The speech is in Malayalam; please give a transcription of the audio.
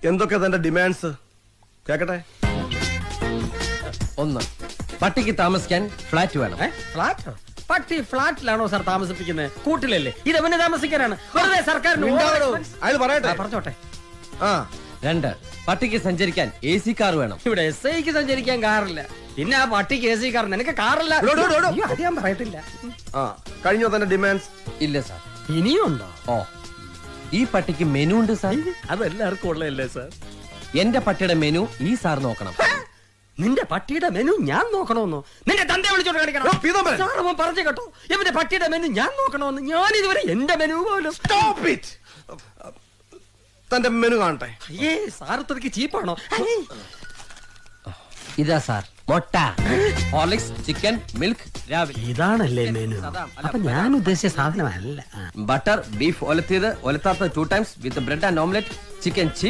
എന്തൊക്കെ തന്റെ ഡിമാൻഡ്സ് കേക്കട്ടെ? 1, പട്ടിക്ക് താമസിക്കാൻ ഫ്ലാറ്റ് വേണം. ഫ്ലാറ്റോ? പട്ടി ഫ്ലാറ്റിലാണോ സാർ താമസിപ്പിക്കുന്നത്? കൂട്ടിലല്ലേ? ഇത് അവന് താമസിക്കാനാണ്. വെറുതെ സർക്കാരിന് അയാൾ പറയട്ടെ. പറഞ്ഞോട്ടെ. 2, പട്ടിക്ക് സഞ്ചരിക്കാൻ AC കാർ വേണം. ഇവിടെ SIക്ക് സഞ്ചരിക്കാൻ കാറില്ല, പിന്നെ ആ പട്ടിക്ക് AC കാർ. നിനക്ക് കാറില്ല? അയ്യോ, അത് ഞാൻ പറയത്തില്ല. കഴിഞ്ഞോ തന്റെ ഡിമാൻഡ്സ്? ഇല്ല സാർ. ഇനിയും ഉണ്ടോ? ഈ പട്ടിക്ക് മെനു ഉണ്ട് സാർ. അതെല്ലാവർക്കും ഉള്ളതല്ലേ സാർ? എന്റെ പട്ടിയുടെ മെനു ഈ സാർ നോക്കണം. നിന്റെ പട്ടിയുടെ മെനു ഞാൻ നോക്കണമെന്നോ? നിന്റെ തന്റെ വിളിച്ചോണ്ട് കാണിക്കണം. പറഞ്ഞു കേട്ടോ, ഇവന്റെ പട്ടിയുടെ മെനു ഞാൻ നോക്കണമെന്ന്. ഞാൻ ഇതുവരെ എന്റെ മെനു പോലും. തന്റെ മെനു കാണട്ടെ. അയ്യേ, സാറത്രക്ക് ചീപ്പാണോ? ഇതാ സാർ, മുട്ട, ഹോർലിക്സ്, ചിക്കൻ, മിൽക്ക് രാവിലെ. ഇതാണല്ലേ മെനു? അപ്പൊ ഞാൻ ഉദ്ദേശിച്ച സാധനമല്ല. ബട്ടർ, ബീഫ് ഒലത്തിയത്, ഒലത്താത്ത 2 times with bread and omelette, chicken